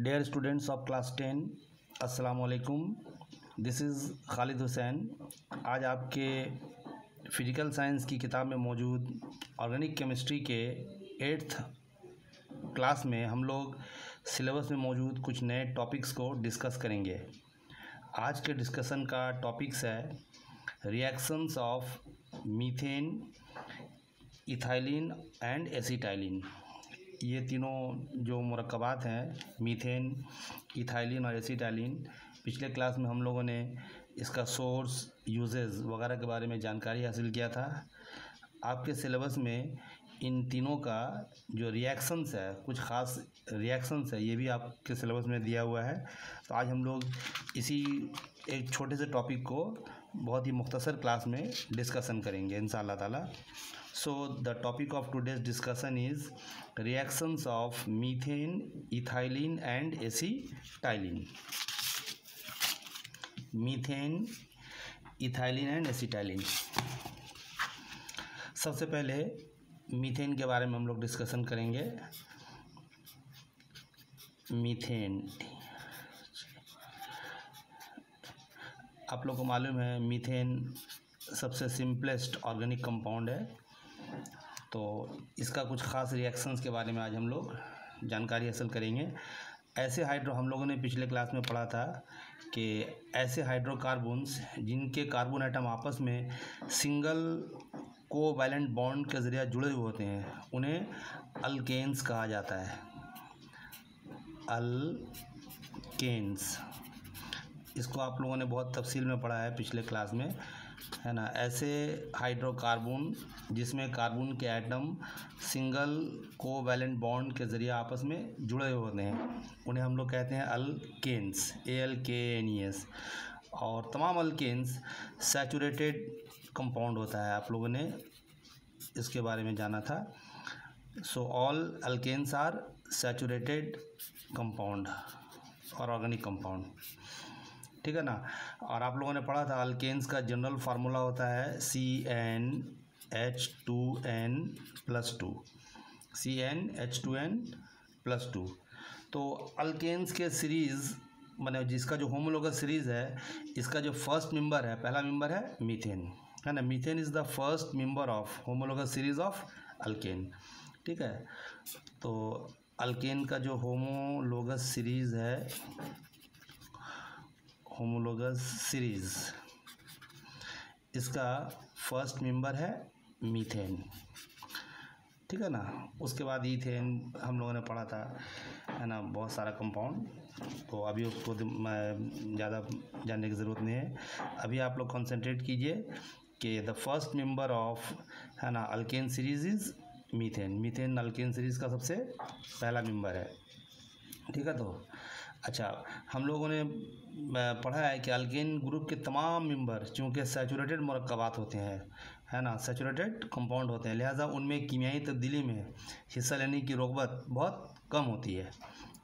Dear students of class 10, अस्सलाम वालेकुम। This is Khalid Hussain. आज आपके फिज़िकल साइंस की किताब में मौजूद ऑर्गेनिक केमिस्ट्री के 8th क्लास में हम लोग सिलेबस में मौजूद कुछ नए टॉपिक्स को डिस्कस करेंगे। आज के डिस्कशन का टॉपिक्स है reactions of methane, ethylene and acetylene. ये तीनों जो मुरक्कबात हैं, मीथेन, इथाइलिन और एसिटाइलिन, पिछले क्लास में हम लोगों ने इसका सोर्स, यूजेस वगैरह के बारे में जानकारी हासिल किया था। आपके सिलेबस में इन तीनों का जो रिएक्शंस है, कुछ ख़ास रिएक्शंस है, ये भी आपके सिलेबस में दिया हुआ है। तो आज हम लोग इसी एक छोटे से टॉपिक को बहुत ही मुख्तसर क्लास में डिस्कशन करेंगे इंशाअल्लाह ताला। So the topic of today's discussion is reactions of methane, ethylene and acetylene. Methane, ethylene and acetylene. सबसे पहले मीथेन के बारे में हम लोग डिस्कशन करेंगे। मीथेन, आप लोग को मालूम है मीथेन सबसे सिंपलेस्ट ऑर्गेनिक कंपाउंड है। तो इसका कुछ ख़ास रिएक्शंस के बारे में आज हम लोग जानकारी हासिल करेंगे। ऐसे हम लोगों ने पिछले क्लास में पढ़ा था कि ऐसे हाइड्रोकार्बन्स जिनके कार्बन आइटम आपस में सिंगल कोवैलेंट बॉन्ड के ज़रिए जुड़े हुए होते हैं, उन्हें अल्केन्स कहा जाता है। अल्केन्स, इसको आप लोगों ने बहुत तफसील में पढ़ा है पिछले क्लास में, है ना। ऐसे हाइड्रोकार्बन जिसमें कार्बन के एटम सिंगल कोवैलेंट बॉन्ड के ज़रिए आपस में जुड़े हुए होते हैं, उन्हें हम लोग कहते हैं अल्केन्स, ALKNES। और तमाम अल्केन्स सैचुरेटेड कंपाउंड होता है, आप लोगों ने इसके बारे में जाना था। So all alkanes are saturated compound और ऑर्गेनिक कंपाउंड, ठीक है ना। और आप लोगों ने पढ़ा था अल्केन्स का जनरल फार्मूला होता है CnH2n+2, CnH2n+2। तो अल्केन्स के सीरीज़ माने जिसका जो होमोलोगस सीरीज़ है, इसका जो फर्स्ट मेंबर है, पहला मेंबर है मीथेन, है ना। Methane is the first member of homologous series of alkane, ठीक है। तो अल्केन का जो होमोलोगस सीरीज़ है, होमोलोगस सीरीज़, इसका फर्स्ट मेंबर है मीथेन, ठीक है ना। उसके बाद ईथेन हम लोगों ने पढ़ा था, है ना, बहुत सारा कंपाउंड। तो अभी उसको ज़्यादा जानने की ज़रूरत नहीं है। अभी आप लोग कंसंट्रेट कीजिए कि द फर्स्ट मेंबर ऑफ, है ना, alkane series is methane. Methane alkane series का सबसे पहला मेंबर है, ठीक है। तो अच्छा, हम लोगों ने पढ़ा है कि अल्केन ग्रुप के तमाम मेंबर चूँकि सैचुरेटेड मुरक्कबात होते हैं, है ना, सैचुरेटेड कंपाउंड होते हैं, लिहाजा उनमें कीमियाई तब्दीली में हिस्सा लेने की रग़बत बहुत कम होती है,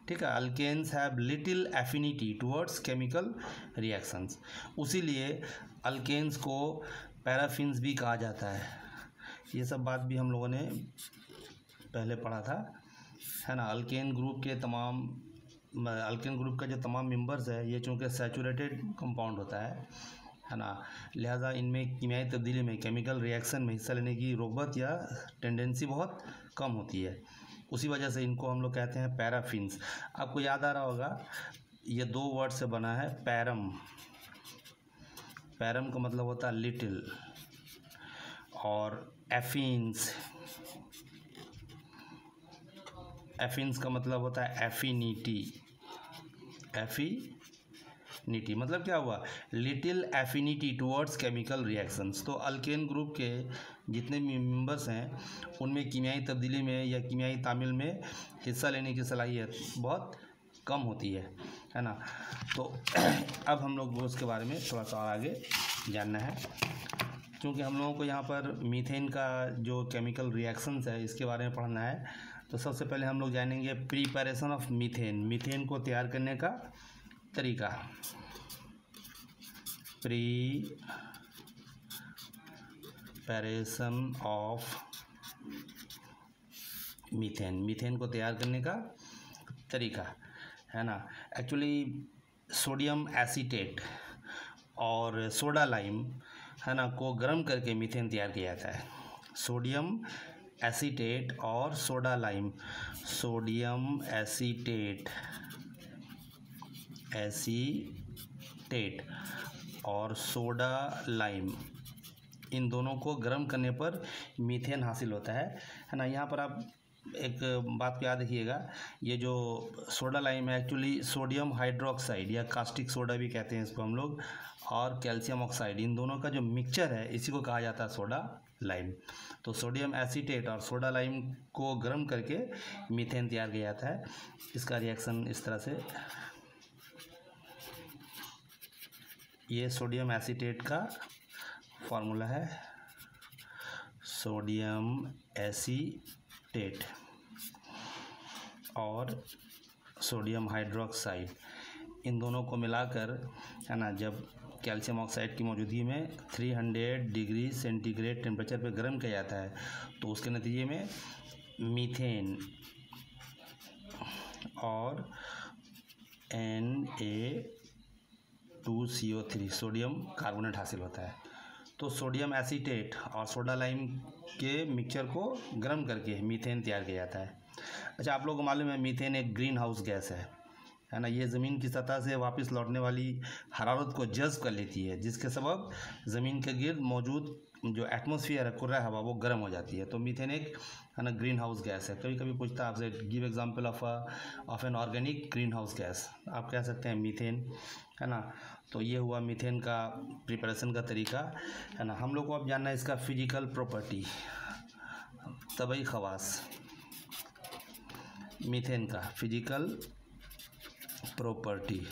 ठीक है। Alkanes have little affinity towards chemical reactions, उसीलिए अल्केन्स को पैराफिन्स भी कहा जाता है। ये सब बात भी हम लोगों ने पहले पढ़ा था, है ना। अल्केन ग्रुप का जो तमाम मेंबर्स है, ये चूँकि सैचुरेटेड कंपाउंड होता है ना, लिहाजा इनमें कीमियाई तब्दीली में, केमिकल रिएक्शन में हिस्सा लेने की रग़बत या टेंडेंसी बहुत कम होती है। उसी वजह से इनको हम लोग कहते हैं पैराफिन्स। आपको याद आ रहा होगा, ये 2 वर्ड से बना है, पैरम। पैरम का मतलब होता है लिटिल, और एफिन्स, एफिन्स का मतलब होता है एफिनिटी। एफिनिटी मतलब क्या हुआ? Little affinity towards chemical reactions. तो अल्केन ग्रुप के जितने भी मेंबर्स हैं, उनमें कीमियाई तब्दीली में या कीमियाई तामील में हिस्सा लेने की सलाहियत बहुत कम होती है ना। तो अब हम लोग उसके बारे में थोड़ा सा और आगे जानना है, क्योंकि हम लोगों को यहाँ पर मीथेन का जो केमिकल रिएक्शंस है, इसके बारे में पढ़ना है। तो सबसे पहले हम लोग जानेंगे प्रिपरेशन ऑफ मीथेन, मीथेन को तैयार करने का तरीका। प्रिपरेशन ऑफ मीथेन, मीथेन को तैयार करने का तरीका, है ना। एक्चुअली सोडियम एसीटेट और सोडा लाइम, है ना, को गर्म करके मीथेन तैयार किया जाता है। सोडियम एसीटेट और सोडा लाइम, सोडियम एसीटेट और सोडा लाइम, इन दोनों को गर्म करने पर मीथेन हासिल होता है ना। यहाँ पर आप एक बात को याद रखिएगा, ये जो सोडा लाइम है एक्चुअली सोडियम हाइड्रोक्साइड या कास्टिक सोडा भी कहते हैं इसको हम लोग, और कैल्शियम ऑक्साइड, इन दोनों का जो मिक्सचर है इसी को कहा जाता है सोडा लाइम। तो सोडियम एसीटेट और सोडा लाइम को गर्म करके मीथेन तैयार किया जाता है। इसका रिएक्शन इस तरह से, ये सोडियम एसीटेट का फॉर्मूला है, सोडियम एसीटेट और सोडियम हाइड्रोक्साइड, इन दोनों को मिलाकर, है ना, जब कैल्शियम ऑक्साइड की मौजूदगी में 300 डिग्री सेंटीग्रेड टेम्परेचर पर गर्म किया जाता है तो उसके नतीजे में मीथेन और Na2CO3 सोडियम कार्बोनेट हासिल होता है। तो सोडियम एसीटेट और सोडा लाइम के मिक्सचर को गर्म करके मीथेन तैयार किया जाता है। अच्छा, आप लोगों को मालूम है मीथेन एक ग्रीन हाउस गैस है ना। ये ज़मीन की सतह से वापस लौटने वाली हरारत को जज़्ब कर लेती है, जिसके सबब ज़मीन के गिर्द मौजूद जो एटमॉस्फेयर है, कुर्रा हवा, वो गर्म हो जाती है। तो मीथेन एक, है ना, ग्रीन हाउस गैस है। कभी कभी पूछता है आपसे, give example of an organic green house gas, आप कह सकते हैं मीथेन, है ना। तो ये हुआ मीथेन का प्रिपरेशन का तरीका, है ना। हम लोग को अब जानना है इसका फिजिकल प्रॉपर्टी, तबई खवास, मीथेन का फिजिकल प्रॉपर्टी,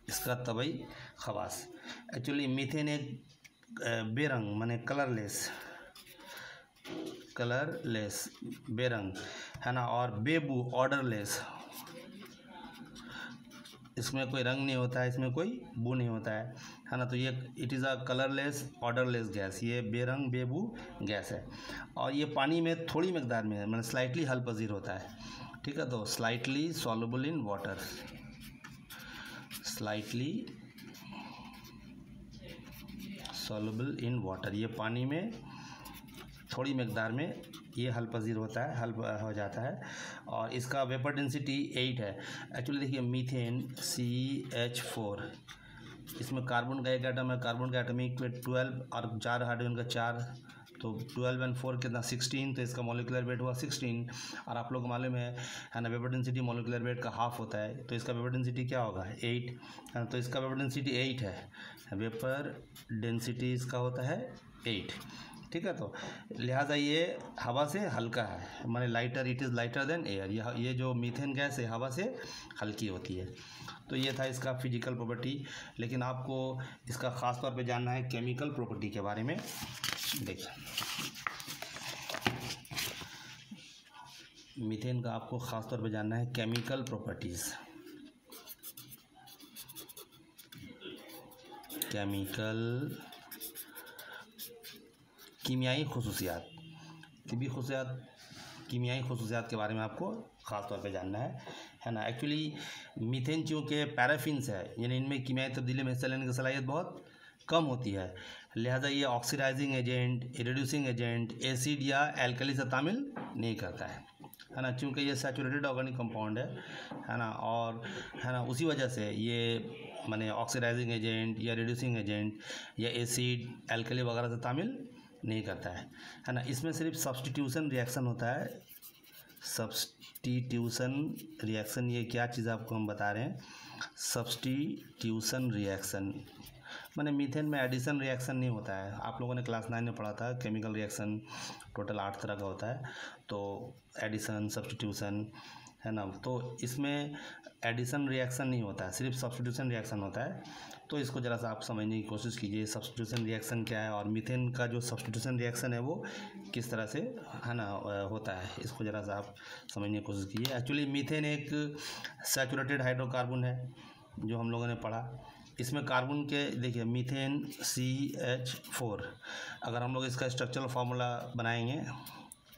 इसका तबई खवास। एक्चुअली मीथेन एक बेरंग माने कलरलेस बेरंग, है ना, और बेबू ऑर्डरलेस, इसमें कोई रंग नहीं होता है, इसमें कोई बू नहीं होता है ना। तो ये it is a colourless odourless gas, ये बेरंग बेबू गैस है। और ये पानी में थोड़ी मकदार में है, मतलब स्लाइटली हल्पजीर होता है, ठीक है। तो slightly soluble in water, slightly soluble in water, ये पानी में थोड़ी मकदार में ये हल्पजीर होता है, हल्प हो जाता है। और इसका वेपर डेंसिटी 8 है। एक्चुअली देखिए मीथेन CH4, इसमें कार्बन का एक एटम है, कार्बन का एटमिक वेट 12 और 4 हाइड्रोजन का 4, तो 12 और 4 कितना 16, तो इसका मॉलिक्यूलर वेट हुआ 16। और आप लोग को मालूम है ना, वेपर डेंसिटी मॉलिक्यूलर वेट का हाफ होता है, तो इसका वेपर डेंसिटी क्या होगा 8, है ना। तो इसका वेपर डेंसिटी 8 है, वेपर डेंसिटी इसका होता है 8, ठीक है। तो लिहाजा ये हवा से हल्का है, माने lighter, it is lighter than air. ये जो मीथेन गैस है हवा से हल्की होती है। तो ये था इसका फिजिकल प्रॉपर्टी। लेकिन आपको इसका ख़ास तौर पे जानना है केमिकल प्रॉपर्टी के बारे में। देखिए मीथेन का आपको ख़ास तौर पे जानना है केमिकल प्रॉपर्टीज़, केमिकल कीमियाई खसूसियात, कीमियाई खसूसियात के बारे में आपको ख़ास तौर पे जानना है ना। एक्चुअली मीथेन चूँकि पैराफिन्स है, यानी इनमें कीमियाई तब्दीली में हिस्सा लेने की सलाहियत बहुत कम होती है, लिहाजा ये oxidising agent, reducing agent, acid या एल्कली से तामील नहीं करता है ना। चूँकि ये सैचुरेटेड ऑर्गेनिक कंपाउंड है ना, और है ना, उसी वजह से ये माने ऑक्सीडाइजिंग एजेंट या रिड्यूसिंग एजेंट या एसिड एल्कली वगैरह से तामील नहीं करता है ना। इसमें सिर्फ सब्स्टिट्यूशन रिएक्शन होता है। सब्स्टिट्यूशन रिएक्शन, ये क्या चीज़ आपको हम बता रहे हैं, सब्स्टिट्यूशन रिएक्शन माने मीथेन में एडिशन रिएक्शन नहीं होता है। आप लोगों ने क्लास 9 में पढ़ा था, केमिकल रिएक्शन टोटल 8 तरह का होता है, तो एडिशन, सब्स्टिट्यूशन, है ना। तो इसमें एडिशन रिएक्शन नहीं होता है, सिर्फ सब्स्टिट्यूशन रिएक्शन होता है। तो इसको ज़रा सा आप समझने की कोशिश कीजिए, सब्स्टिट्यूशन रिएक्शन क्या है और मीथेन का जो सब्स्टिट्यूशन रिएक्शन है वो किस तरह से, है ना, होता है, इसको ज़रा सा आप समझने की कोशिश कीजिए। एक्चुअली मीथेन एक सैचुरेटेड हाइड्रोकार्बन है जो हम लोगों ने पढ़ा। इसमें कार्बन के देखिए मीथेन CH4, अगर हम लोग इसका स्ट्रक्चरल फार्मूला बनाएंगे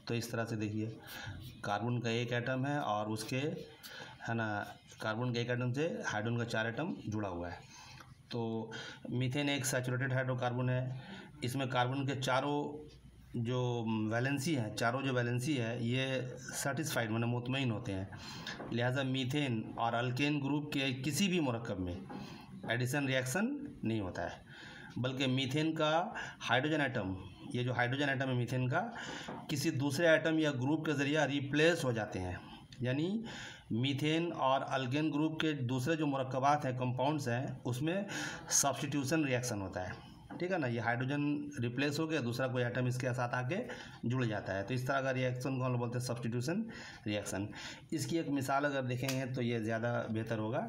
तो इस तरह से देखिए, कार्बन का एक एटम है और उसके, है ना, कार्बन के एक एटम से हाइड्रोजन का 4 एटम जुड़ा हुआ है। तो मीथेन एक सैचुरेटेड हाइड्रोकार्बन है। इसमें कार्बन के चारों जो वैलेंसी है ये सेटिस्फाइड माने मुतमईन होते हैं। लिहाजा मीथेन और अल्केन ग्रुप के किसी भी मरकब में एडिशन रिएक्शन नहीं होता है, बल्कि मीथेन का हाइड्रोजन एटम, ये जो हाइड्रोजन एटम है मीथेन का, किसी दूसरे एटम या ग्रुप के ज़रिए रिप्लेस हो जाते हैं। यानी मीथेन और अल्केन ग्रुप के दूसरे जो मरकबात हैं, कंपाउंड्स हैं, उसमें सब्स्टिट्यूशन रिएक्शन होता है। ठीक है ना, ये हाइड्रोजन रिप्लेस हो गया, दूसरा कोई एटम इसके साथ आके जुड़ जाता है। तो इस तरह का रिएक्शन को हम लोग बोलते हैं सब्स्टिट्यूशन रिएक्शन। इसकी एक मिसाल अगर देखेंगे तो ये ज़्यादा बेहतर होगा,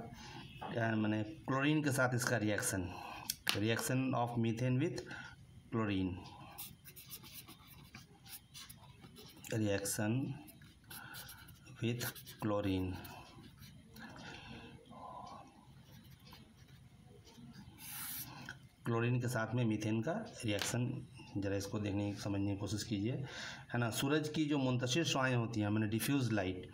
माने क्लोरीन के साथ इसका reaction of methane with chlorine, reaction with chlorine. Chlorine के साथ में मीथेन का रिएक्शन, ज़रा इसको देखने की समझने की कोशिश कीजिए, है ना। सूरज की जो मुंतशिर शुआएँ होती हैं, मैंने डिफ्यूज़ लाइट,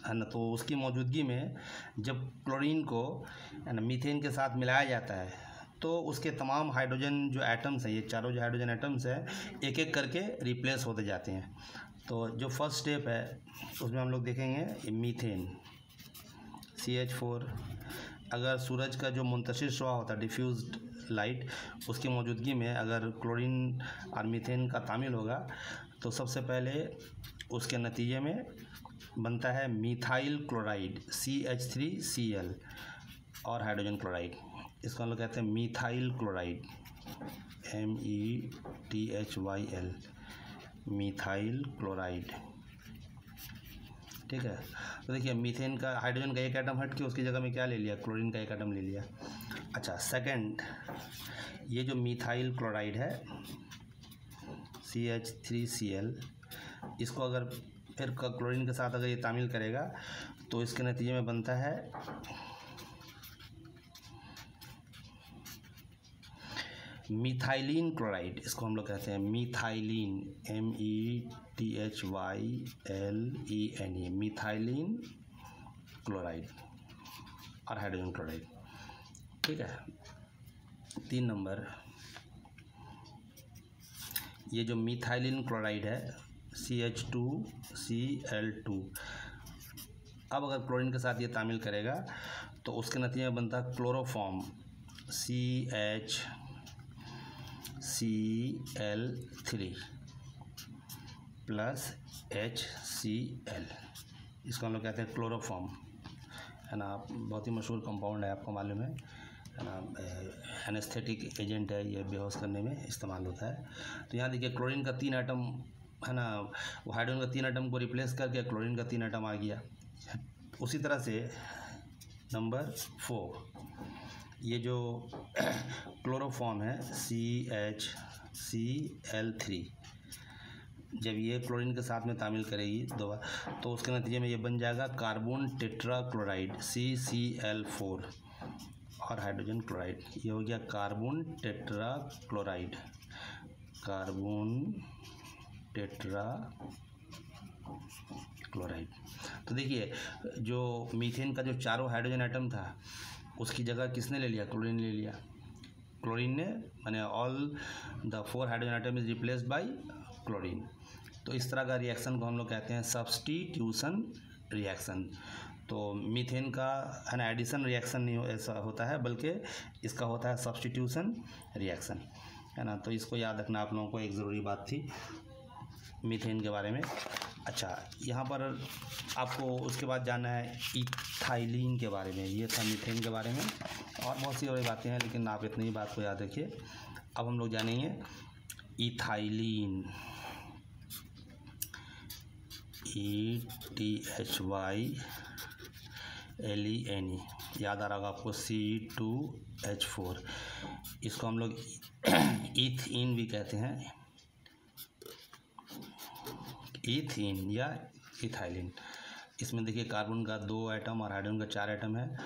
है ना, तो उसकी मौजूदगी में जब क्लोरीन को, है ना, मीथेन के साथ मिलाया जाता है तो उसके तमाम हाइड्रोजन जो एटम्स हैं, ये चारों जो हाइड्रोजन एटम्स हैं, एक एक करके रिप्लेस होते जाते हैं। तो जो फर्स्ट स्टेप है उसमें हम लोग देखेंगे मीथेन CH4, अगर सूरज का जो मुंतशिर शुआ होता है डिफ्यूज्ड लाइट, उसकी मौजूदगी में अगर क्लोरीन और मीथेन का तामील होगा तो सबसे पहले उसके नतीजे में बनता है मीथाइल क्लोराइड CH3Cl और हाइड्रोजन क्लोराइड। इसको हम लोग कहते हैं methyl chloride METHYL, methyl chloride. ठीक है, तो देखिए मीथेन का हाइड्रोजन का एक एटम हट के उसकी जगह में क्या ले लिया, क्लोरीन का एक एटम ले लिया। अच्छा, सेकंड, ये जो मीथाइल क्लोराइड है CH3Cl, इसको अगर फिर क्लोरीन के साथ अगर ये तामील करेगा तो इसके नतीजे में बनता है मीथाइलिन क्लोराइड। इसको हम लोग कहते हैं मीथाइलिन METHYLENE, मीथाइलिन क्लोराइड और हाइड्रोजन क्लोराइड। ठीक है, 3 नंबर, ये जो मीथाइलिन क्लोराइड है CH2Cl2, अब अगर क्लोरीन के साथ ये तामील करेगा तो उसके नतीजे में बनता है क्लोरोफॉर्म CHCl3 प्लस HCl, इसको हम लोग कहते हैं क्लोरोफॉर्म, है ना। बहुत ही मशहूर कंपाउंड है, आपको मालूम है ना, एनेस्थेटिक एजेंट है, ये बेहोश करने में इस्तेमाल होता है। तो यहाँ देखिए क्लोरीन का 3 एटम, है ना, वो हाइड्रोजन का 3 एटम को रिप्लेस करके क्लोरीन का 3 एटम आ गया। उसी तरह से नंबर 4, ये जो क्लोरोफॉर्म है CHCl3, जब ये क्लोरीन के साथ में तामील करेगी दो बार तो उसके नतीजे में ये बन जाएगा कार्बन टेट्राक्लोराइड CCl4 और हाइड्रोजन क्लोराइड। ये हो गया कार्बन टेट्राक्लोराइड, कार्बन टेट्राक्लोराइड। तो देखिए जो मीथेन का जो चारों हाइड्रोजन एटम था उसकी जगह किसने ले लिया, क्लोरीन ले लिया। क्लोरीन ने, माने all the 4 hydrogen atom is replaced by chlorine. तो इस तरह का रिएक्शन को हम लोग कहते हैं सब्स्टिट्यूशन रिएक्शन। तो मीथेन का, है ना, एडिशन रिएक्शन नहीं ऐसा होता है, बल्कि इसका होता है सब्स्टिट्यूशन रिएक्शन, है ना। तो इसको याद रखना आप लोगों को, एक ज़रूरी बात थी मीथेन के बारे में। अच्छा, यहाँ पर आपको उसके बाद जानना है इथाइलिन के बारे में। ये था मीथेन के बारे में, और बहुत सी और बातें हैं, लेकिन आप इतनी ही बात को याद रखिए। अब हम लोग जानेंगे इथाइलिन, ETHYLENE, याद आ रहा होगा आपको C2H4। इसको हम लोग ईथीन भी कहते हैं, ईथीन या इथाइलिन। इसमें देखिए कार्बन का 2 एटम और हाइड्रोजन का 4 एटम है,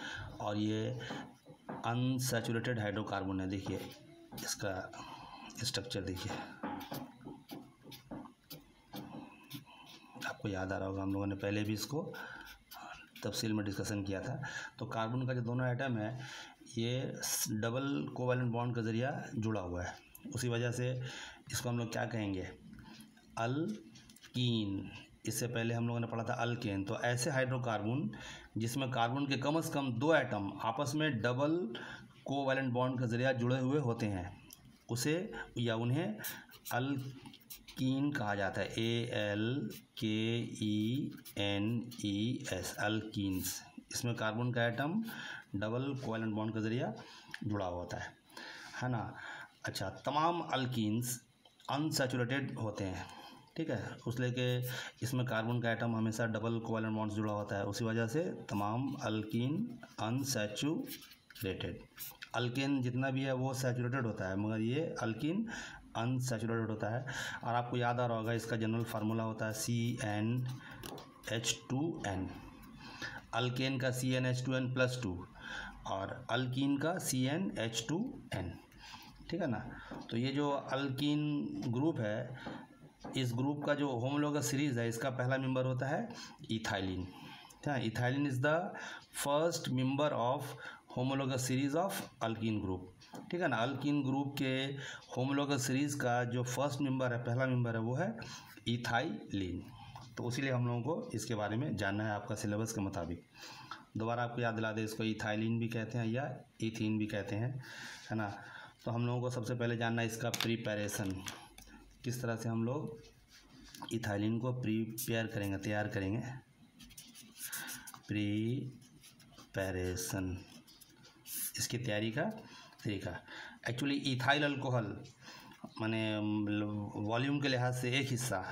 और ये अनसैचुरेटेड हाइड्रोकार्बन है। देखिए इसका स्ट्रक्चर देखिए, आपको याद आ रहा होगा, हम लोगों ने पहले भी इसको तफसील में डिस्कशन किया था। तो कार्बन का जो दोनों एटम है ये डबल कोवैलेंट बॉन्ड के ज़रिया जुड़ा हुआ है, उसी वजह से इसको हम लोग क्या कहेंगे, अल्कीन। इससे पहले हम लोगों ने पढ़ा था अल्केन। तो ऐसे हाइड्रोकार्बन जिसमें कार्बन के कम से कम 2 एटम आपस में डबल कोवैलेंट बॉन्ड के ज़रिया जुड़े हुए होते हैं, उसे या उन्हें अल्कीन कहा जाता है। ALKENES, alkenes. इसमें कार्बन का एटम डबल कोवैलेंट बॉन्ड के ज़रिया जुड़ा होता है ना। अच्छा, तमाम अल्कीन्स अनसैचुरेटेड होते हैं, ठीक है, उसलिए कि इसमें कार्बन का एटम हमेशा डबल कोवैलेंट बॉन्ड से जुड़ा होता है, उसी वजह से तमाम अल्कीन अनसैचुरेटेड। अल्केन जितना भी है वो सैचुरेटेड होता है, मगर ये अल्कीन अनसैचुरेटेड होता है। और आपको याद आ रहा होगा इसका जनरल फार्मूला होता है CnH2n। अल्केन का CnH2n+2 और अल्कीन का CnH2n, ठीक है ना। तो ये जो अल्कीन ग्रुप है, इस ग्रुप का जो होमोलोगस सीरीज़ है, इसका पहला मेंबर होता है ethylene. Ethylene is the first member of homologous series of alkyne group, ठीक है ना। अल्कीन ग्रुप के होमोलोगस सीरीज़ का जो फर्स्ट मेंबर है, पहला मेंबर है, वो है इथाइलिन। तो इसीलिए हम लोगों को इसके बारे में जानना है आपका सिलेबस के मुताबिक। दोबारा आपको याद दिला दे, इसको इथाइलिन भी कहते हैं या इथीन भी कहते हैं, है ना। तो हम लोगों को सबसे पहले जानना है इसका प्रिपरेशन, किस तरह से हम लोग इथाइलिन को प्रिपेयर करेंगे, तैयार करेंगे। प्रिपरेशन, इसकी तैयारी का तरीका। एक्चुअली इथाइल अल्कोहल माने वॉल्यूम के लिहाज से एक हिस्सा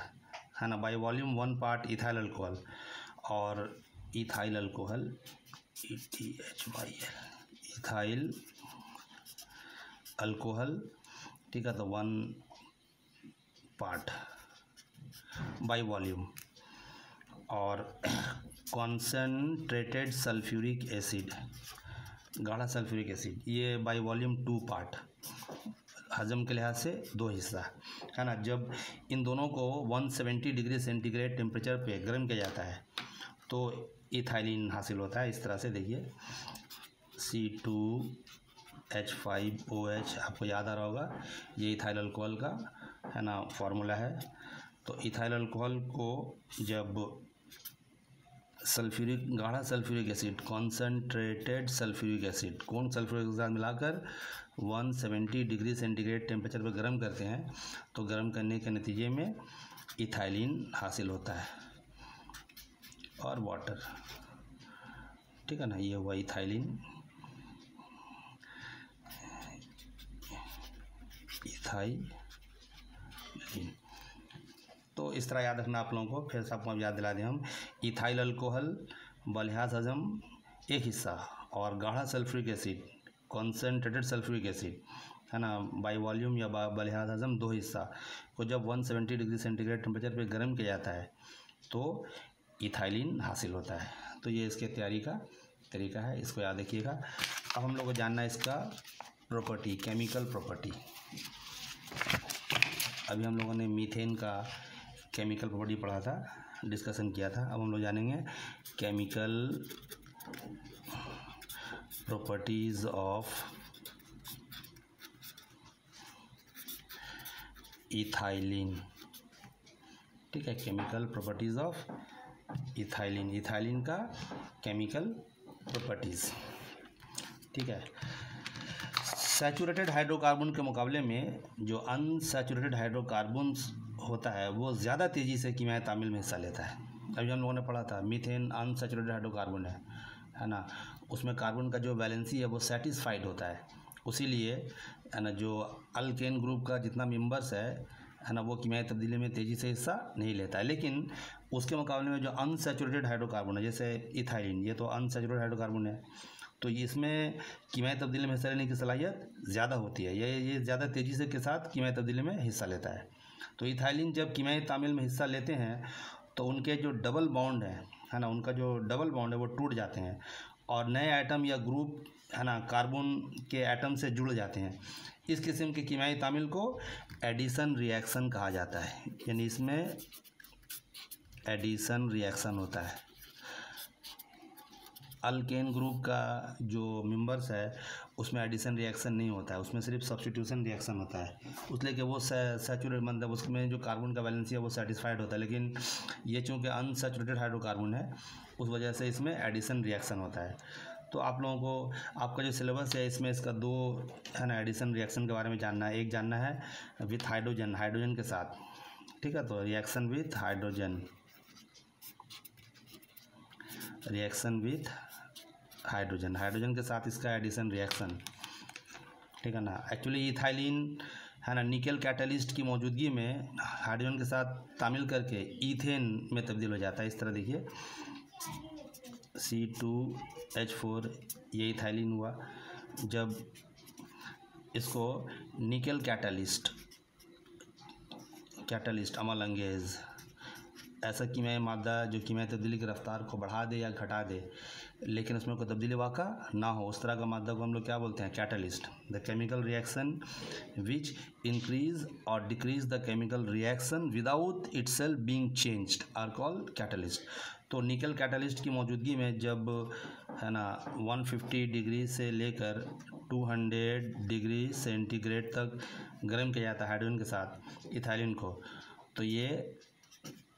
है ना, by volume 1 part ethyl alcohol. और ethyl alcohol ETHYL, ethyl alcohol, ठीक है, तो 1 पार्ट बाय वॉल्यूम। और कॉन्सेंट्रेटेड सल्फ्यूरिक एसिड, गाढ़ा सल्फ्यूरिक एसिड, ये बाय वॉल्यूम 2 पार्ट, हजम के लिहाज से 2 हिस्सा, है ना। जब इन दोनों को 170 डिग्री सेंटीग्रेड टेम्परेचर पे गर्म किया जाता है तो इथाइलिन हासिल होता है। इस तरह से देखिए C2H5OH, आपको याद आ रहा होगा, ये इथाइल अल्कोहल का, है ना, फार्मूला है। तो इथाइल अल्कोहल को जब सल्फ्यूरिक, गाढ़ा sulphuric acid, concentrated sulphuric acid, कौन सल्फ्यूरिक के साथ मिलाकर 170 डिग्री सेंटीग्रेड टेम्परेचर पर गर्म करते हैं, तो गर्म करने के नतीजे में इथाइलिन हासिल होता है और वाटर, ठीक है ना। ये हुआ इथाइलिन, इथाइलिन। तो इस तरह याद रखना आप लोगों को। फिर सबको याद दिला दें हम, इथाइल अल्कोहल बलिहाज हजम एक हिस्सा और गाढ़ा sulphuric acid, concentrated sulphuric acid, है ना, बाई वॉल्यूम या बलिहाज हजम 2 हिस्सा को जब 170 डिग्री सेंटीग्रेड टेम्परेचर पे गर्म किया जाता है तो इथाइलिन हासिल होता है। तो ये इसके तैयारी का तरीका है, इसको याद रखिएगा। अब हम लोग को जानना है इसका प्रॉपर्टी, केमिकल प्रॉपर्टी। अभी हम लोगों ने मीथेन का केमिकल प्रॉपर्टी पढ़ा था, डिस्कशन किया था। अब हम लोग जानेंगे केमिकल प्रॉपर्टीज ऑफ इथाइलिन, ठीक है, chemical properties of ethylene, ethylene का केमिकल प्रॉपर्टीज, ठीक है। सैचुरेटेड हाइड्रोकार्बन के मुकाबले में जो अनसैचुरेटेड हाइड्रोकार्बन होता है वो ज़्यादा तेज़ी से कीमियाई तामील में हिस्सा लेता है। अभी हम लोगों ने पढ़ा था मीथेन अनसैचुरेटेड हाइड्रोकार्बन है ना, उसमें कार्बन का जो वैलेंसी है वो सेटिस्फाइड होता है, उसीलिए है ना जो अल्केन ग्रुप का जितना मेंबर्स है ना, वो कीमियाई तब्दीली में तेज़ी से हिस्सा नहीं लेता है। लेकिन उसके मुकाबले में जो अनसैचुरेटेड हाइड्रोकार्बन है, जैसे इथाइलिन, ये तो अनसैचुरेटेड हाइड्रोकार्बन है, तो इसमें कीमियाई तब्दीली में हिस्सा लेने की सलाहियत ज़्यादा होती है, ये ज़्यादा तेज़ी से के साथ कीमियाई तब्दीली में हिस्सा लेता है। तो इथाइलिन जब कीमियाई तामील में हिस्सा लेते हैं तो उनके जो डबल बॉन्ड है ना, उनका जो डबल बॉन्ड है वो टूट जाते हैं और नए एटम या ग्रुप है ना कार्बन के एटम से जुड़ जाते हैं। इस किस्म के कीमियाई तामील को एडिशन रिएक्शन कहा जाता है, यानी इसमें एडिशन रिएक्शन होता है। अल्केन ग्रुप का जो मेंबर्स है उसमें एडिशन रिएक्शन नहीं होता है, उसमें सिर्फ सब्स्टिट्यूशन रिएक्शन होता है, इसलिए कि वो सैचुरेट मतलब उसमें जो कार्बन का वैलेंसी है वो सेटिस्फाइड होता है। लेकिन ये चूँकि अनसैचुरेटेड हाइड्रोकार्बन है उस वजह से इसमें एडिशन रिएक्शन होता है। तो आप लोगों को आपका जो सिलेबस है इसमें इसका दो है ना एडिशन रिएक्शन के बारे में जानना है। एक जानना है विथ हाइड्रोजन, हाइड्रोजन के साथ, ठीक है। तो reaction with hydrogen, reaction with hydrogen, hydrogen के साथ इसका एडिशन रिएक्शन, ठीक है ना। एक्चुअली इथाइलिन है ना निकल कैटलिस्ट की मौजूदगी में हाइड्रोजन के साथ तामिल करके ईथेन में तब्दील हो जाता है। इस तरह देखिए C2H4 ये इथाइलिन हुआ। जब इसको निकल कैटलिस्ट अमल अंगेज ऐसा कीमियाई मादा जो कीमियाई तब्दीली की रफ्तार को बढ़ा दे या घटा दे लेकिन उसमें कोई तब्दीली वाक़ा ना हो, उस तरह का मादा को हम लोग क्या बोलते हैं, catalyst. The chemical reaction which increase or decrease the chemical reaction without itself being changed are called catalyst. तो निकल कैटलिस्ट की मौजूदगी में जब है ना 150 डिग्री से लेकर 200 डिग्री सेंटीग्रेड तक गर्म किया जाता है हाइड्रोजन के साथ इथाइलिन को, तो ये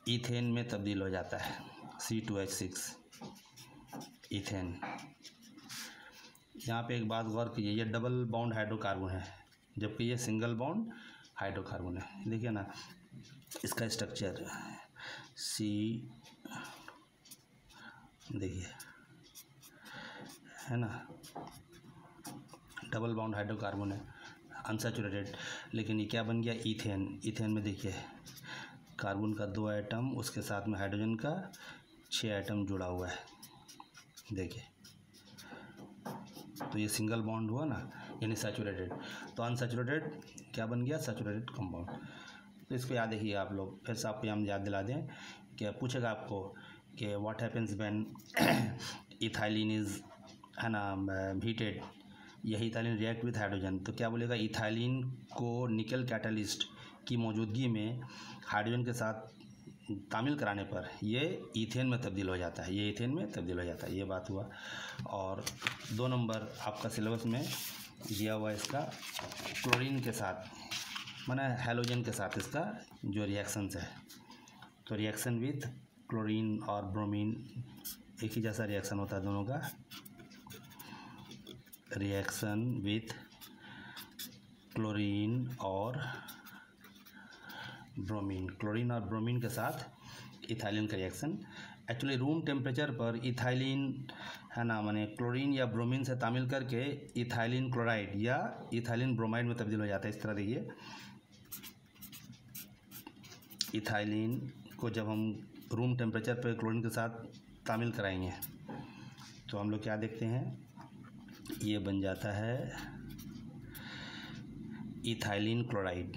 ईथेन में तब्दील हो जाता है, C2H6 ईथेन। यहाँ पे एक बात गौर कीजिए, ये डबल बॉन्ड हाइड्रोकार्बन है जबकि ये सिंगल बॉन्ड हाइड्रोकार्बन है। देखिए ना इसका स्ट्रक्चर C, देखिए है ना डबल बॉन्ड हाइड्रोकार्बन है अनसैचुरेटेड, लेकिन ये क्या बन गया, ईथेन। ईथेन में देखिए कार्बन का 2 आइटम, उसके साथ में हाइड्रोजन का 6 आइटम जुड़ा हुआ है, देखिए। तो ये सिंगल बॉन्ड हुआ ना, यानी सैचुरेटेड। तो अनसैचुरेटेड क्या बन गया, सैचुरेटेड कंपाउंड। तो इसको याद रखिए आप लोग, फिर से आपको हम याद दिला दें कि पूछेगा आपको कि what happens when ethylene is है ना हीटेड, यही इथाइलिन रिएक्ट विथ हाइड्रोजन, तो क्या बोलेगा, इथाइलिन को निकल कैटलिस्ट की मौजूदगी में हाइड्रोजन के साथ तामिल कराने पर ये ईथेन में तब्दील हो जाता है, ये ईथेन में तब्दील हो जाता है, ये बात हुआ। और 2 नंबर आपका सिलेबस में दिया हुआ इसका क्लोरीन के साथ माने हैलोजन के साथ इसका जो रिएक्शंस है, तो रिएक्शन विथ क्लोरीन और ब्रोमीन एक ही जैसा रिएक्शन होता है दोनों का, रिएक्शन विथ क्लोरीन और ब्रोमीन, क्लोरीन और ब्रोमीन के साथ इथाइलिन का रिएक्शन। एक्चुअली रूम टेम्परेचर पर इथाइलिन है ना माने क्लोरीन या ब्रोमीन से तामिल करके इथाइलिन क्लोराइड या इथाइलिन ब्रोमाइड में तब्दील हो जाता है। इस तरह देखिए इथाइलिन को जब हम रूम टेम्परेचर पर क्लोरीन के साथ तामिल कराएंगे तो हम लोग क्या देखते हैं, ये बन जाता है इथाइलिन क्लोराइड,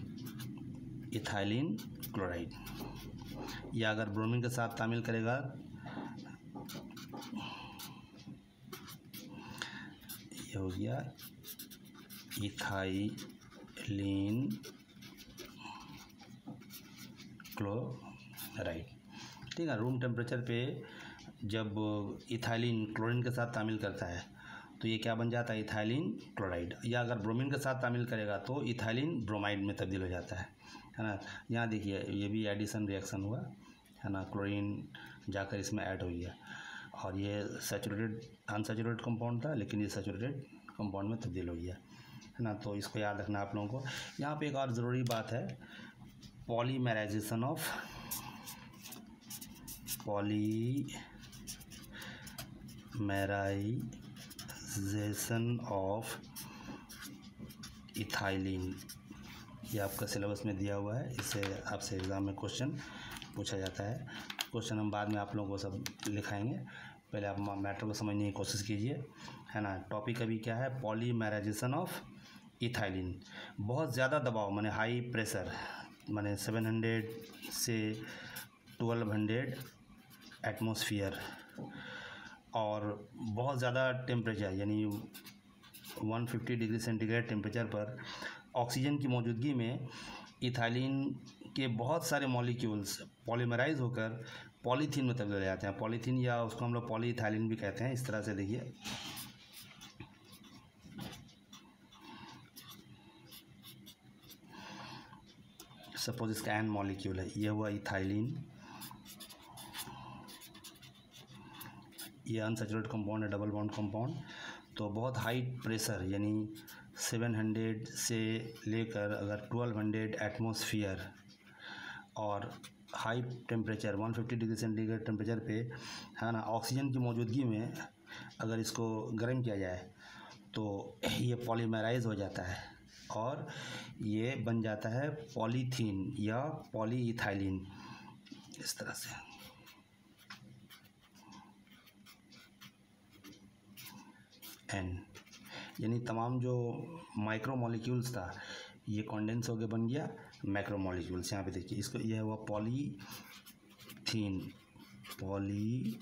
इथाइलिन क्लोराइड। या अगर ब्रोमीन के साथ तामिल करेगा ये हो गया इथाइलिन क्लोराइड, ठीक है। रूम टेम्परेचर पे जब इथाइलिन क्लोरीन के साथ तामिल करता है तो ये क्या बन जाता है, इथाइलिन क्लोराइड। या अगर ब्रोमीन के साथ तामिल करेगा तो इथाइलिन ब्रोमाइड में तब्दील हो जाता है ना। यहाँ देखिए ये भी एडिशन रिएक्शन हुआ है ना, क्लोरीन जाकर इसमें ऐड हो गया और ये सैचुरेटेड अनसैचुरेटेड कंपाउंड था लेकिन ये सैचुरेटेड कंपाउंड में तब्दील हो गया है ना। तो इसको याद रखना आप लोगों को। यहाँ पे एक और ज़रूरी बात है, पॉलीमराइजेशन ऑफ इथाइलिन, ये आपका सिलेबस में दिया हुआ है, इससे आपसे एग्ज़ाम में क्वेश्चन पूछा जाता है। क्वेश्चन हम बाद में आप लोगों को सब लिखाएंगे, पहले आप मैटर को समझने की कोशिश कीजिए है ना। टॉपिक अभी क्या है, पॉलीमराइजेशन ऑफ इथाइलिन। बहुत ज़्यादा दबाव माने हाई प्रेशर माने 700 से 1200 एटमॉस्फेयर और बहुत ज़्यादा टेम्परेचर यानी 150 डिग्री सेंटीग्रेड टेम्परेचर पर ऑक्सीजन की मौजूदगी में इथाइलिन के बहुत सारे मॉलिक्यूल्स पॉलीमराइज होकर पॉलीथीन में तब्दील हो जाते हैं। पॉलीथीन या उसको हम लोग पॉलीइथाइलिन भी कहते हैं। इस तरह से देखिए, सपोज इसका एन मॉलिक्यूल है, ये हुआ इथाइलिन, ये अनसैचुरेटेड कंपाउंड है, डबल बॉन्ड कंपाउंड। तो बहुत हाई प्रेशर यानी 700 से लेकर अगर 1200 एटमॉस्फेयर और high temperature 150 degree centigrade temperature पे, है ना, ऑक्सीजन की मौजूदगी में अगर इसको गर्म किया जाए तो ये पॉलीमराइज हो जाता है और ये बन जाता है पॉलीथीन या पॉलीइथाइलिन। इस तरह से एन यानी तमाम जो माइक्रो मॉलिक्यूल्स था ये कॉन्डेंस होकर बन गया मैक्रो मॉलिक्यूल्स। यहाँ पे देखिए, इसको यह हुआ पॉलीथीन, पॉलीथीन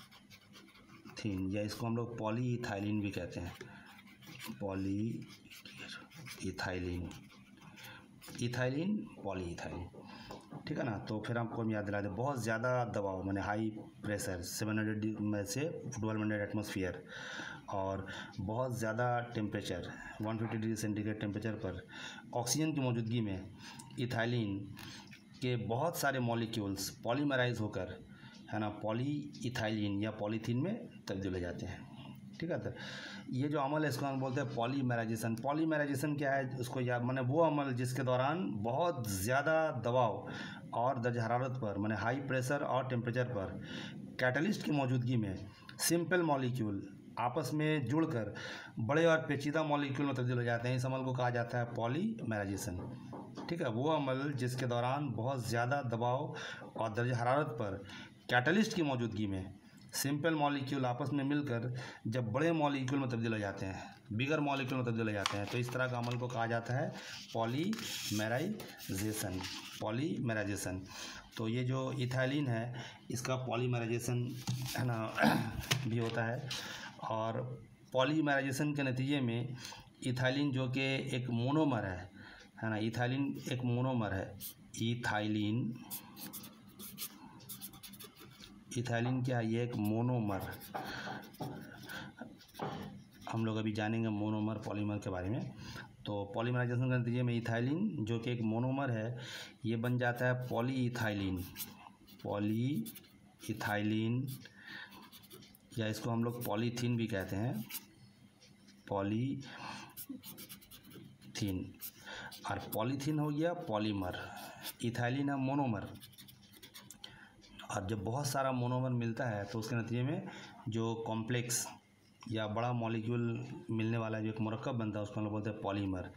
या इसको हम लोग पॉलीइथाइलिन भी कहते हैं, पॉलीइथाइलिन, इथाइलिन, पॉलीइथाइलिन। ठीक है ना। तो फिर आपको हम याद दिला दें, बहुत ज़्यादा दबाव माने हाई प्रेशर 700 में से 1200 एटमॉस्फेयर और बहुत ज़्यादा टेम्परेचर 150 डिग्री सेंटीग्रेड टेम्परेचर पर ऑक्सीजन की मौजूदगी में इथाइलिन के बहुत सारे मॉलिक्यूल्स पॉलीमराइज होकर, है ना, पॉलीइथाइलिन या पॉलीथीन में तब्दील हो जाते हैं। ठीक है। तो ये जो अमल है इसको हम बोलते हैं पॉलीमराइजेशन। पॉलीमराइजेशन क्या है, उसको याद माने वो अमल जिसके दौरान बहुत ज़्यादा दबाव और दर्ज हरारत पर माने हाई प्रेशर और टेम्परेचर पर कैटलिस्ट की मौजूदगी में सिंपल मॉलिक्यूल आपस में जुड़कर बड़े और पेचीदा मॉलिक्यूल में तब्दील हो जाते हैं। इस अमल को कहा जाता है पॉलीमराइजेशन। ठीक है। वो अमल जिसके दौरान बहुत ज़्यादा दबाव और दर्ज हरारत पर कैटलिस्ट की मौजूदगी में सिंपल मॉलिक्यूल आपस में मिलकर जब बड़े मॉलिक्यूल में तब्दील हो जाते हैं, बिगर मॉलिक्यूल में तब्दील हो जाते हैं, तो इस तरह का अमल को कहा जाता है पॉलीमराइजेशन। पॉलीमराइजेशन। तो ये जो इथाइलिन है इसका पॉलीमराइजेशन, है ना, भी होता है। और पॉलीमराइजेशन के नतीजे में इथाइलिन जो कि एक मोनोमर है ना, इथाइलिन एक मोनोमर है। इथाइलिन क्या है, ये एक मोनोमर। हम लोग अभी जानेंगे मोनोमर पॉलीमर के बारे में। तो पॉलीमराइजेशन के नतीजे में इथाइलिन जो कि एक मोनोमर है ये बन जाता है पॉलीइथाइलिन। पॉलीइथाइलिन या इसको हम लोग पॉलीथीन भी कहते हैं, पॉलीथीन। और पॉलीथीन हो गया पॉलीमर, इथाइलिन है मोनोमर। और जब बहुत सारा मोनोमर मिलता है तो उसके नतीजे में जो कॉम्प्लेक्स या बड़ा मॉलिक्यूल मिलने वाला जो एक मरकब बनता है उसको हम लोग बोलते हैं पॉलीमर।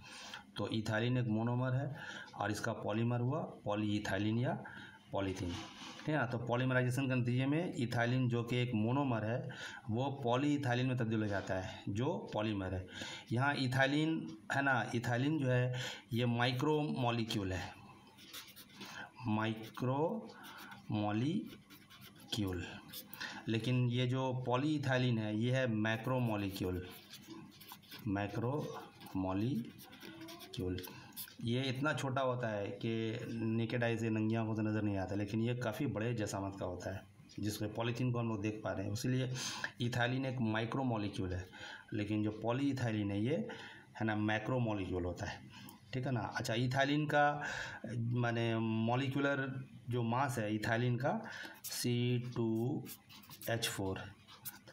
तो इथाइलिन एक मोनोमर है और इसका पॉलीमर हुआ पॉलीइथाइलिन या पॉलीथीन। ठीक है ना। तो पॉलीमराइजेशन के नतीजे में इथाइलिन जो कि एक मोनोमर है वो पॉलीइथाइलिन में तब्दील हो जाता है जो पॉलीमर है। यहाँ इथाइलिन, है ना, इथाइलिन जो है ये माइक्रो मॉलिक्यूल है, माइक्रो मॉलिक्यूल। लेकिन ये जो पॉलीइथाइलिन है ये है मैक्रो मॉलिक्यूल, मैक्रो मॉलिक्यूल। ये इतना छोटा होता है कि नेकेड आई से नंगी आंखों से नज़र नहीं आता, लेकिन ये काफ़ी बड़े जसामत का होता है जिसमें पॉलीथीन को हम लोग देख पा रहे हैं। इसीलिए इथाइलिन एक माइक्रो मॉलिक्यूल है, लेकिन जो पॉलीइथाइलिन है ये, है ना, मैक्रो मॉलिक्यूल होता है। ठीक है ना। अच्छा, इथाइलिन का माने मॉलिक्यूलर जो मास है इथाइलिन का C2H4,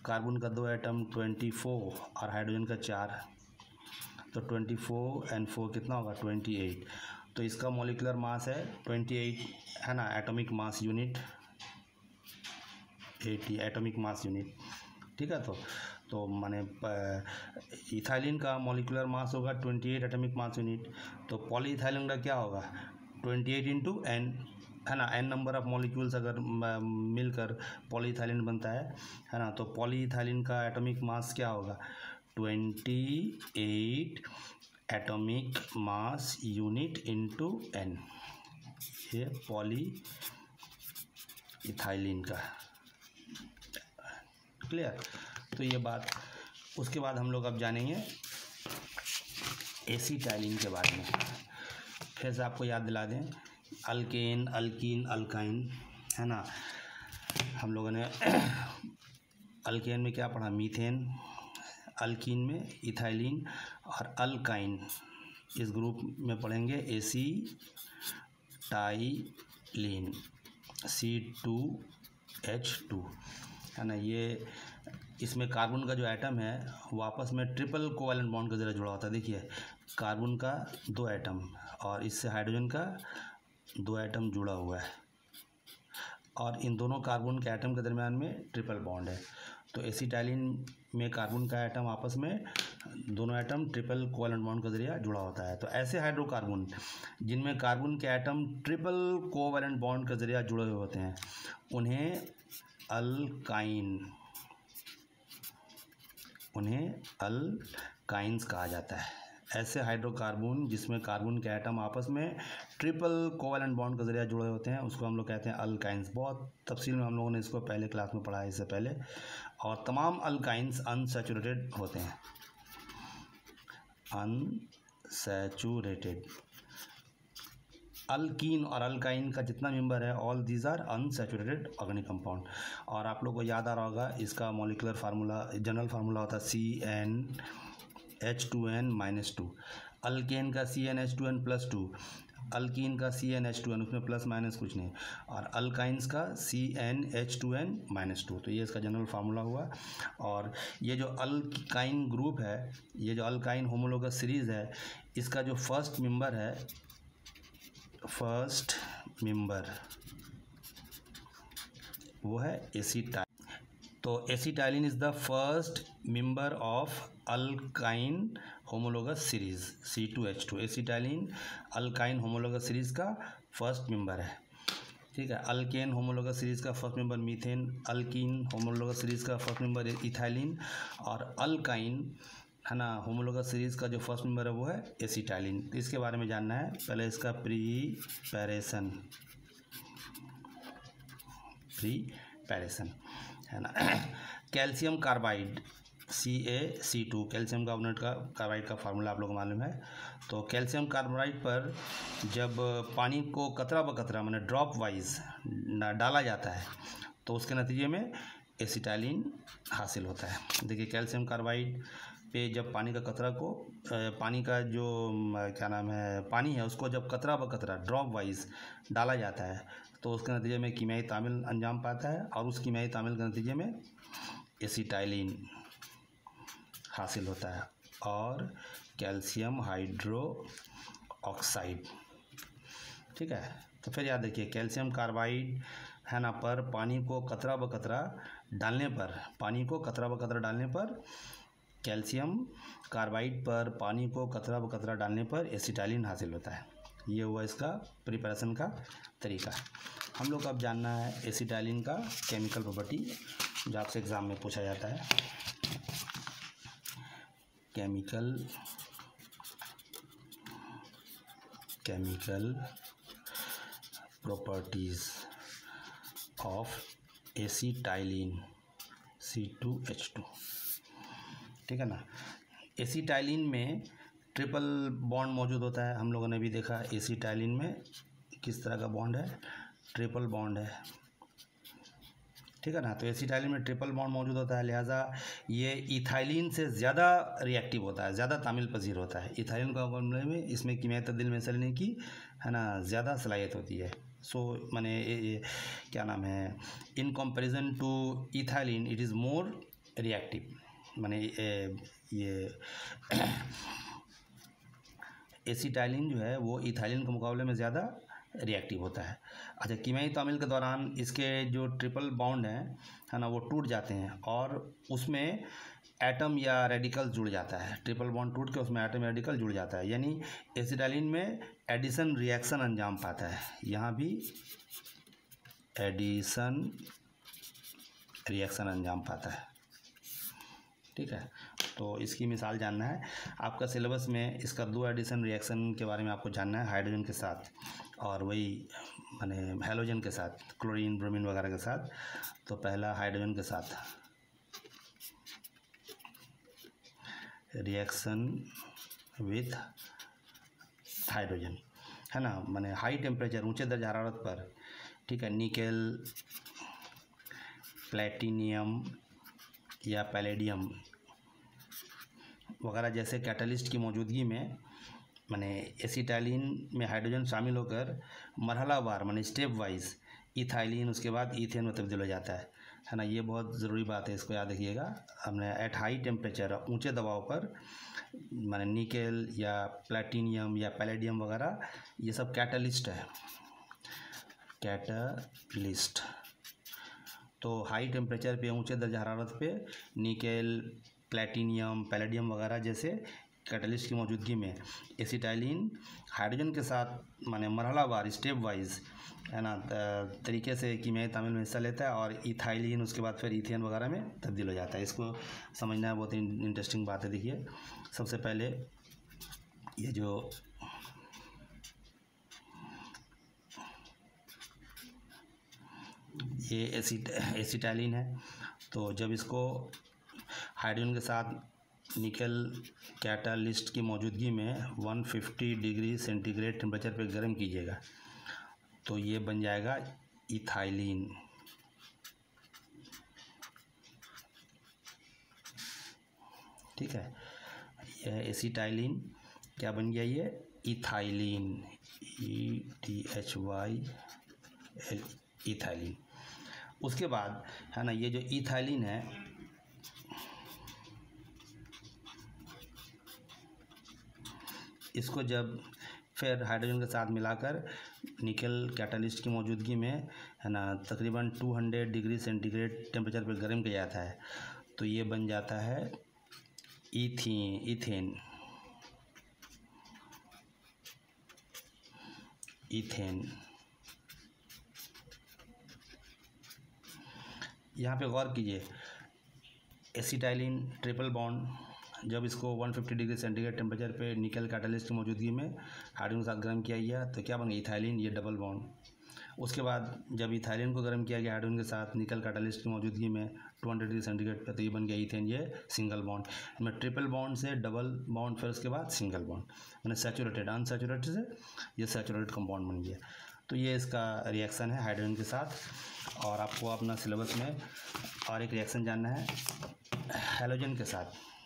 कार्बन का 2 एटम 24 और हाइड्रोजन का 4, तो 24 and 4 कितना होगा 28। तो इसका मॉलिक्यूलर मास है 28, है ना, atomic mass unit 80 atomic mass unit. ठीक है। तो माने इथाइलिन का मॉलिक्यूलर मास होगा 28 एटॉमिक मास यूनिट। तो पॉलीइथाइलिन का क्या होगा 28 इंटू n, है ना, n नंबर ऑफ मॉलिक्यूल्स अगर मिलकर पॉलीइथाइलिन बनता है ना। तो पॉलीइथाइलिन का एटॉमिक मास क्या होगा 28 atomic mass unit into n, ये पॉलीइथाइलिन का। क्लियर। तो ये बात, उसके बाद हम लोग अब जानेंगे एसीटाइलिन के बारे में। फिर से आपको याद दिला दें, अल्केन, अल्कीन, अल्काइन, है ना। हम लोगों ने अल्केन में क्या पढ़ा, मीथेन, अल्कीन में इथाइलिन, और अल्काइन इस ग्रुप में पढ़ेंगे एसीटाइलिन, C2H2, है ना। ये इसमें कार्बन का जो एटम है वो आपस में ट्रिपल कोवैलेंट बॉन्ड के जरिए जुड़ा होता है। देखिए कार्बन का 2 एटम और इससे हाइड्रोजन का 2 एटम जुड़ा हुआ है, और इन दोनों कार्बन के एटम के दरमियान में ट्रिपल बॉन्ड है। तो एसिटाइलिन में कार्बन का एटम आपस में दोनों एटम ट्रिपल कोवैलेंट बॉन्ड के जरिए जुड़ा होता है। तो ऐसे हाइड्रोकार्बन जिनमें कार्बन के एटम ट्रिपल कोवैलेंट बॉन्ड के जरिए जुड़े हुए होते हैं उन्हें अल्काइंस कहा जाता है। ऐसे हाइड्रोकार्बन जिसमें कार्बन के एटम आपस में ट्रिपल कोवैलेंट बॉन्ड के जरिए जुड़े होते हैं उसको हम लोग कहते हैं अल्काइंस। बहुत तफसील में हम लोगों ने इसको पहले क्लास में पढ़ा है इससे पहले। और तमाम अल्काइंस अनसैचुरेटेड होते हैं, अनसैचुरेटेड। अल्कीन और अल्काइन का जितना मेंबर है all these are unsaturated organic compound. और आप लोग को याद आ रहा होगा इसका मॉलिक्यूलर फार्मूला, जनरल फार्मूला होता है CnH2n-2। अल्केन का CnH2n+2, अल्कीन का CnH2n, उसमें प्लस माइनस कुछ नहीं, और अल्काइंस का CnH2n-2। तो ये इसका जनरल फार्मूला हुआ। और ये जो अल्काइन ग्रुप है, ये जो अल्काइन होमोलोगस सीरीज़ है, इसका जो फर्स्ट मेंबर वो है एसिटाइलिन। तो acetylene is the first member of alkyne homologous series C2H2। Acetylene alkyne homologous series का फर्स्ट मेंबर है, ठीक है। अल्केन होमोलोगस सीरीज का first member methane, alkyne homologous series का फर्स्ट मेंबर इथाइलिन, और अल्काइन, है ना, होमोलोगस सीरीज का जो फर्स्ट मेंबर है वो है एसिटाइलिन। तो इसके बारे में जानना है, पहले इसका प्रीपैरेशन, है ना। Calcium carbide CaC2, calcium carbide का फार्मूला आप लोगों को मालूम है। तो कैल्शियम कार्बाइड पर जब पानी को कतरा ब कतरा मैंने ड्रॉप वाइज डाला जाता है तो उसके नतीजे में एसिटाइलिन हासिल होता है। देखिए कैल्शियम कार्बाइड पे जब पानी का कतरा को पानी का जो क्या नाम है पानी है उसको जब कतरा ब कतरा ड्रॉप वाइज डाला जाता है तो उसके नतीजे में कीमियाई तामिल अंजाम पाता है, और उस कीमियाई तामिल के नतीजे में एसिटाइलिन हासिल होता है और कैल्शियम हाइड्रोक्साइड, ठीक है। तो फिर याद रखिए कैल्शियम कार्बाइड, है ना, पर पानी को कतरा ब कतरा डालने पर कैल्शियम कार्बाइड पर पानी को कतरा ब कतरा डालने पर एसिटाइलिन हासिल होता है। ये हुआ इसका प्रिपरेशन का तरीका। हम लोग को अब जानना है एसिटाइलिन का केमिकल प्रॉपर्टी, जो आपसे एग्ज़ाम में पूछा जाता है। Chemical properties of acetylene C2H2, ठीक है ना। एसिटाइलिन में ट्रिपल बॉन्ड मौजूद होता है। हम लोगों ने भी देखा एसिटाइलिन में किस तरह का बॉन्ड है, ट्रिपल बॉन्ड है, ठीक है ना। तो एसिटाइलिन में ट्रिपल बॉन्ड मौजूद होता है, लिहाजा ये इथाइलिन से ज़्यादा रिएक्टिव होता है, ज़्यादा तामिल पजीर होता है। इथाइलिन का मामले में इसमें कीमियाई तब्दील में लेने की, है ना, ज़्यादा सलाहियत होती है। सो माने क्या नाम है, in comparison to ethylene it is more reactive. माने ये एसिटाइलिन जो है वो इथाइलिन के मुकाबले में ज़्यादा रिएक्टिव होता है। अच्छा, कीमियाई तामील के दौरान इसके जो ट्रिपल बॉन्ड हैं, है ना, वो टूट जाते हैं और उसमें एटम या रेडिकल जुड़ जाता है। ट्रिपल बॉन्ड टूट के उसमें एटम या रेडिकल जुड़ जाता है, यानी एसिटाइलिन में एडिशन रिएक्शन अंजाम पाता है। यहाँ भी एडिशन रिएक्शन अंजाम पाता है, ठीक है। तो इसकी मिसाल जानना है, आपका सिलेबस में इसका 2 एडिशन रिएक्शन के बारे में आपको जानना है, हाइड्रोजन के साथ और वही माने हैलोजन के साथ, क्लोरीन ब्रोमीन वगैरह के साथ। तो पहला हाइड्रोजन के साथ रिएक्शन विथ हाइड्रोजन, है ना, माने हाई टेम्परेचर, ऊंचे दर्ज हरारत पर, ठीक है, निकेल, प्लेटिनियम या पैलेडियम वगैरह जैसे कैटलिस्ट की मौजूदगी में माने एसिटाइलिन में हाइड्रोजन शामिल होकर मरहलावार माने स्टेप वाइज इथाइलिन उसके बाद ईथेन में तब्दील हो जाता है ना। ये बहुत ज़रूरी बात है, इसको याद रखिएगा। हमने एट हाई टेम्परेचर, ऊंचे दबाव पर माने निकेल या प्लेटिनियम या पैलेडियम वगैरह ये सब कैटलिस्ट है, कैटलिस्ट। तो हाई टेम्परेचर पे, ऊंचे दर्ज हरारत पे निकेल, प्लेटिनियम, पैलेडियम वगैरह जैसे कैटलिस्ट की मौजूदगी में एसिटाइलिन हाइड्रोजन के साथ माने मरहलावार स्टेप वाइज, है ना, तरीके से कीमियाई तामील में हिस्सा लेता है और इथाइलिन उसके बाद फिर इथेन वगैरह में तब्दील हो जाता है। इसको समझना बहुत ही इंटरेस्टिंग बात है। देखिए, सबसे पहले ये जो ये एसिटाइलिन है, तो जब इसको हाइड्रोजन के साथ निकल कैटालिस्ट की मौजूदगी में 150 डिग्री सेंटीग्रेड टेम्परेचर पे गर्म कीजिएगा तो ये बन जाएगा इथाइलिन। ठीक है, यह एसिटाइलिन क्या बन गया, ये इथाइलिन, ETHY इथाइलिन। उसके बाद है ना, ये जो इथाइलिन है इसको जब फिर हाइड्रोजन के साथ मिलाकर निकल कैटालिस्ट की मौजूदगी में, है ना, तकरीबन 200 डिग्री सेंटीग्रेड टेम्परेचर पर गर्म किया जाता है तो ये बन जाता है इथेन। यहाँ पे गौर कीजिए, एसिटाइलिन ट्रिपल बॉन्ड जब इसको 150 डिग्री सेंटीग्रेड टेम्परेचर पे निकल कैटालिस्ट की मौजूदगी में हाइड्रोजन के साथ गर्म किया गया तो क्या बन गया, इथाइलिन, ये डबल बॉन्ड। उसके बाद जब इथाइलिन को गर्म किया गया हाइड्रोजन के साथ निकल कैटालिस्ट की मौजूदगी में 200 डिग्री सेंटीग्रेड पे तो ये बन गया इथेन, ये सिंगल बॉन्ड। में ट्रिपल बॉन्ड से डबल बॉन्ड, फिर उसके बाद सिंगल बॉन्ड, मैंने सैचुरेटेड अनसैचुरेटेड से ये सैचुरेटेड कंपाउंड बन गया। तो ये इसका रिएक्शन है हाइड्रोजन के साथ। और आपको अपना सिलेबस में और एक रिएक्शन जानना है हैलोजन के साथ,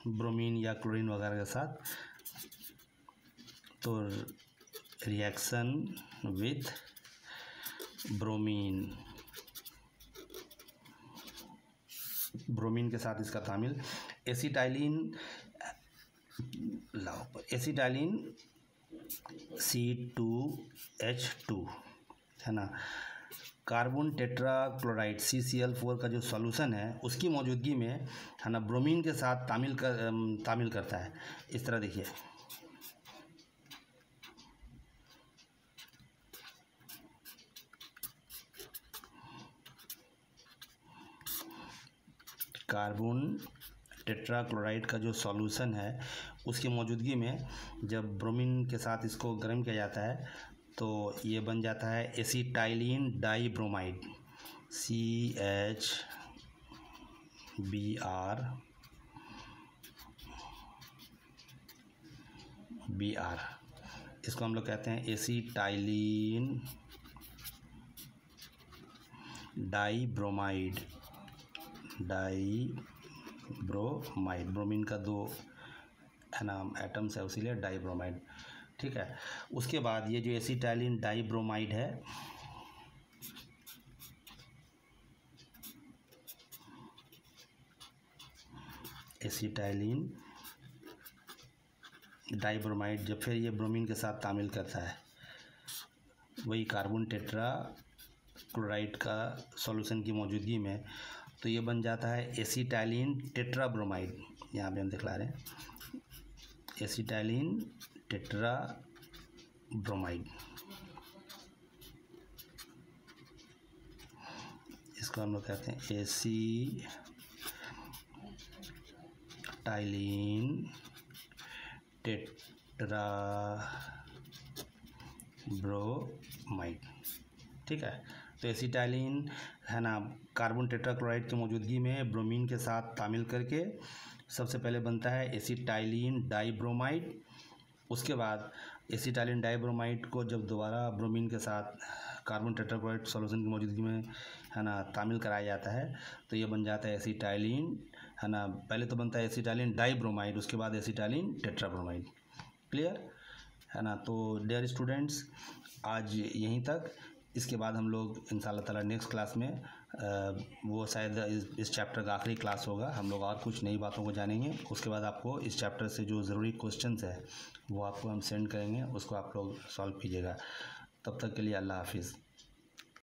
ब्रोमीन या क्लोरीन वगैरह के साथ। तो रिएक्शन विथ ब्रोमीन, ब्रोमीन के साथ इसका तामिल एसिटाइलिन C2H2 है ना, कार्बन टेट्रा क्लोराइड CCl4 का जो सॉल्यूशन है उसकी मौजूदगी में, है ना, ब्रोमीन के साथ तामिल करता है। इस तरह देखिए, कार्बन टेट्रा क्लोराइड का जो सॉल्यूशन है उसकी मौजूदगी में जब ब्रोमीन के साथ इसको गर्म किया जाता है तो ये बन जाता है एसिटाइलिन डाइब्रोमाइड, CHBr। इसको हम लोग कहते हैं एसिटाइलिन डाइब्रोमाइड। ब्रोमीन का 2 है ना एटम्स है, उसीलिए डाइब्रोमाइड। ठीक है, उसके बाद ये जो एसिटाइलिन डाइब्रोमाइड है एसिटाइलिन डाइब्रोमाइड जब फिर ये ब्रोमीन के साथ तामिल करता है वही कार्बन टेट्रा क्लोराइड का सॉल्यूशन की मौजूदगी में तो ये बन जाता है एसिटाइलिन टेट्राब्रोमाइड। यहाँ पे हम दिखला रहे हैं एसिटाइलिन टेट्राब्रोमाइड। इसको हम लोग कहते हैं एसिटाइलिन टेट्राब्रोमाइड। ठीक है, तो एसिटाइलिन है ना कार्बन टेट्राक्लोराइड की मौजूदगी में ब्रोमीन के साथ तामिल करके सबसे पहले बनता है एसिटाइलिन डाइब्रोमाइड। उसके बाद एसिटाइलिन डाइब्रोमाइड को जब दोबारा ब्रोमीन के साथ कार्बन टेट्राक्लोराइड सॉल्यूशन की मौजूदगी में है ना तामील कराया जाता है तो ये बन जाता है एसिटाइलिन, है ना। पहले तो बनता है एसिटाइलिन डाइब्रोमाइड, उसके बाद एसिटाइलिन टेट्राब्रोमाइड। क्लियर है ना। तो डियर स्टूडेंट्स, आज यहीं तक। इसके बाद हम लोग इंशाल्लाह ताला नेक्स्ट क्लास में वो शायद इस चैप्टर का आखिरी क्लास होगा, हम लोग और कुछ नई बातों को जानेंगे। उसके बाद आपको इस चैप्टर से जो ज़रूरी क्वेश्चंस है वो आपको हम सेंड करेंगे, उसको आप लोग सॉल्व कीजिएगा। तब तक के लिए अल्लाह हाफिज़।